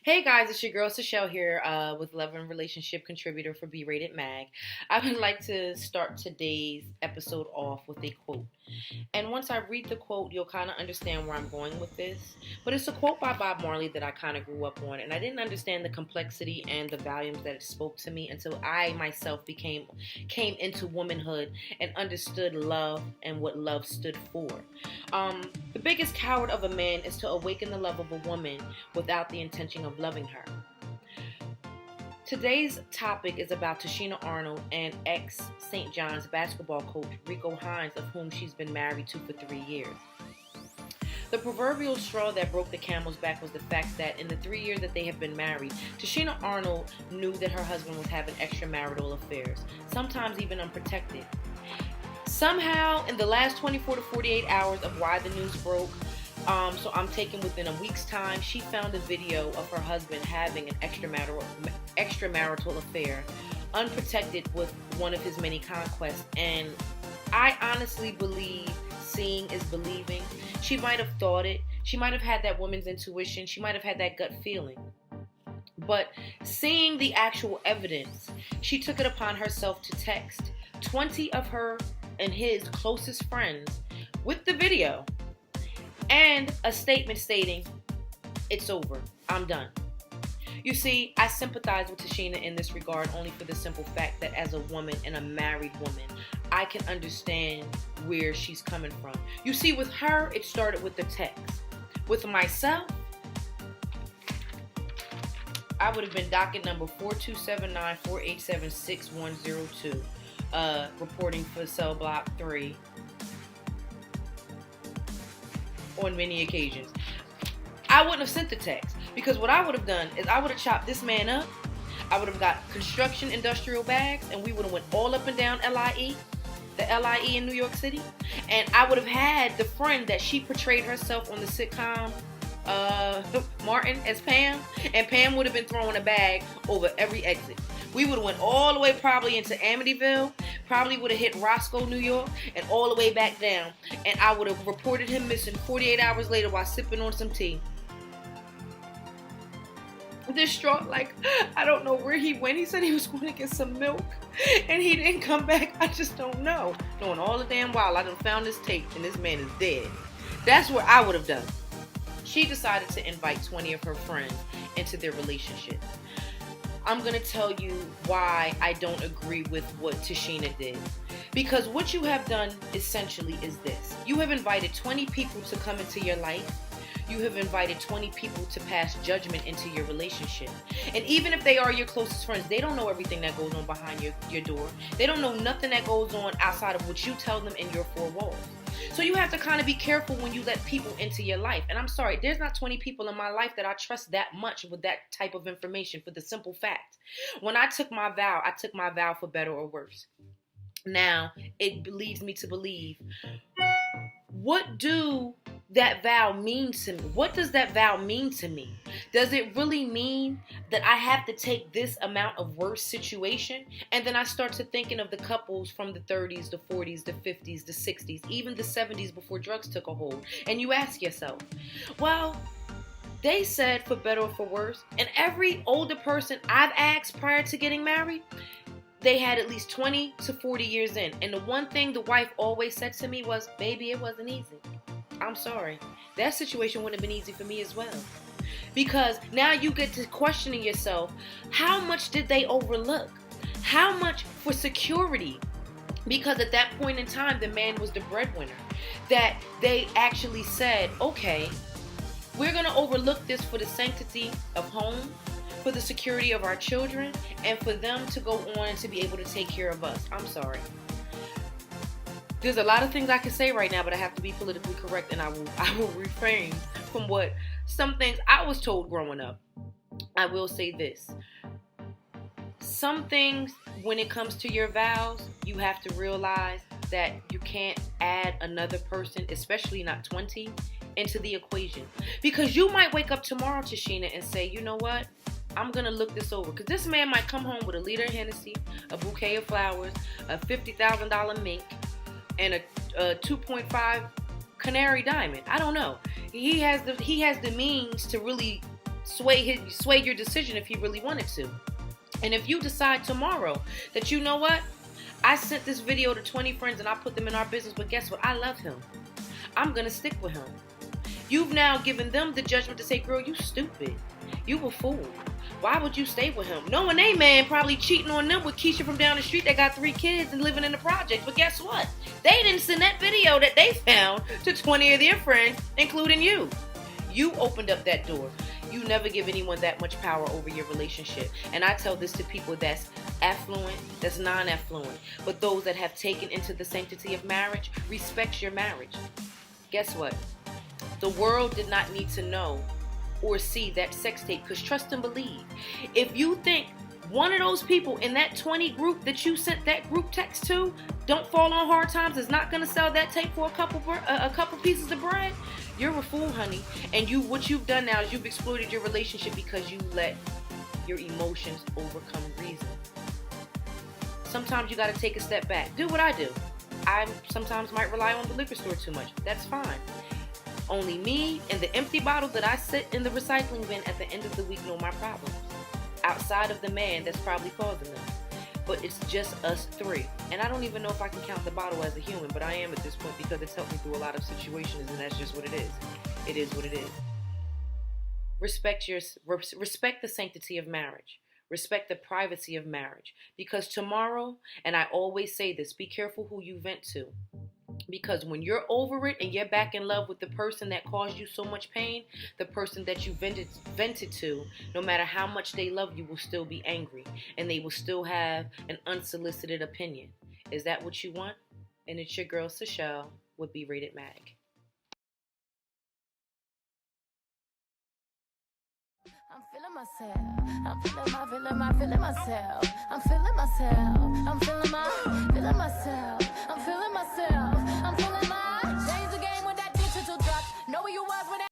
Hey guys, it's your girl Sechelle here with Love and Relationship contributor for B Rated Mag. I would like to start today's episode off with a quote. And once I read the quote, you'll kind of understand where I'm going with this. But it's a quote by Bob Marley that I kind of grew up on, and I didn't understand the complexity and the volumes that it spoke to me until I myself came into womanhood and understood love and what love stood for. The biggest coward of a man is to awaken the love of a woman without the intention of loving her. Today's topic is about Tichina Arnold and ex-St. John's basketball coach Rico Hines, of whom she's been married to for 3 years. The proverbial straw that broke the camel's back was the fact that in the 3 years that they have been married, Tichina Arnold knew that her husband was having extramarital affairs, sometimes even unprotected. Somehow, in the last 24 to 48 hours of why the news broke, so I'm taking within a week's time, she found a video of her husband having an extramarital affair, unprotected with one of his many conquests. And I honestly believe seeing is believing. She might have thought it. She might have had that woman's intuition. She might have had that gut feeling. But seeing the actual evidence, she took it upon herself to text 20 of her and his closest friends with the video and a statement stating, "It's over. I'm done." You see, I sympathize with Tichina in this regard only for the simple fact that as a woman and a married woman, I can understand where she's coming from. You see, with her, it started with the text. With myself, I would have been docket number 4279-487-6102, reporting for cell block 3 on many occasions. I wouldn't have sent the text, because what I would have done is I would have chopped this man up. I would have got construction industrial bags, and we would have went all up and down LIE, the LIE in New York City, and I would have had the friend that she portrayed herself on the sitcom Martin as Pam, and Pam would have been throwing a bag over every exit. We would have went all the way probably into Amityville, probably would have hit Roscoe, New York, and all the way back down, and I would have reported him missing 48 hours later while sipping on some tea. Distraught, like, I don't know where he went. He said he was going to get some milk, and he didn't come back. I just don't know. Knowing all the damn while I done found this tape, and this man is dead. That's what I would have done. She decided to invite 20 of her friends into their relationship. I'm going to tell you why I don't agree with what Tichina did. Because what you have done essentially is this. You have invited 20 people to come into your life. You have invited 20 people to pass judgment into your relationship. And even if they are your closest friends, they don't know everything that goes on behind your door. They don't know nothing that goes on outside of what you tell them in your four walls. So you have to kind of be careful when you let people into your life. And I'm sorry, there's not 20 people in my life that I trust that much with that type of information, for the simple fact. When I took my vow, I took my vow for better or worse. Now, it leads me to believe, what do that vow mean to me? What does that vow mean to me? Does it really mean that I have to take this amount of worse situation? And then I start to thinking of the couples from the 30s, the 40s, the 50s, the 60s, even the 70s before drugs took a hold. And you ask yourself, well, they said for better or for worse. And every older person I've asked prior to getting married, they had at least 20 to 40 years in. And the one thing the wife always said to me was, "Baby, it wasn't easy." I'm sorry. That situation wouldn't have been easy for me as well. Because now you get to questioning yourself, how much did they overlook? How much for security? Because at that point in time, the man was the breadwinner. That they actually said, okay, we're going to overlook this for the sanctity of home, for the security of our children, and for them to go on and to be able to take care of us. I'm sorry. There's a lot of things I can say right now, but I have to be politically correct, and I will refrain from what some things I was told growing up. I will say this. Some things, when it comes to your vows, you have to realize that you can't add another person, especially not 20, into the equation. Because you might wake up tomorrow, Tichina, and say, you know what? I'm going to look this over. Because this man might come home with a liter of Hennessy, a bouquet of flowers, a $50,000 mink, and a 2.5 canary diamond. I don't know. He has the means to really sway your decision if he really wanted to. And if you decide tomorrow that, you know what, I sent this video to 20 friends and I put them in our business, but guess what? I love him. I'm going to stick with him. You've now given them the judgment to say, girl, you stupid. You a fool. Why would you stay with him? Knowing they man probably cheating on them with Keisha from down the street that got 3 kids and living in the project. But guess what? They didn't send that video that they found to 20 of their friends, including you. You opened up that door. You never give anyone that much power over your relationship. And I tell this to people that's affluent, that's non-affluent. But those that have taken into the sanctity of marriage, respect your marriage. Guess what? The world did not need to know or see that sex tape, because trust and believe, if you think one of those people in that 20 group that you sent that group text to don't fall on hard times, is not going to sell that tape for a couple pieces of bread, you're a fool, honey. And what you've done now is you've exploited your relationship because you let your emotions overcome reason. Sometimes you got to take a step back. Do what I do. I sometimes might rely on the liquor store too much. That's fine. Only me and the empty bottle that I sit in the recycling bin at the end of the week know my problems. Outside of the man that's probably causing them. But it's just us 3. And I don't even know if I can count the bottle as a human, but I am at this point because it's helped me through a lot of situations, and that's just what it is. It is what it is. Respect the sanctity of marriage. Respect the privacy of marriage. Because tomorrow, and I always say this, be careful who you vent to. Because when you're over it and you're back in love with the person that caused you so much pain, the person that you vented to, no matter how much they love you, will still be angry. And they will still have an unsolicited opinion. Is that what you want? And it's your girl, Sashelle, with B Rated Mag. I'm feeling myself. I'm feeling myself. I'm feeling myself. I'm feeling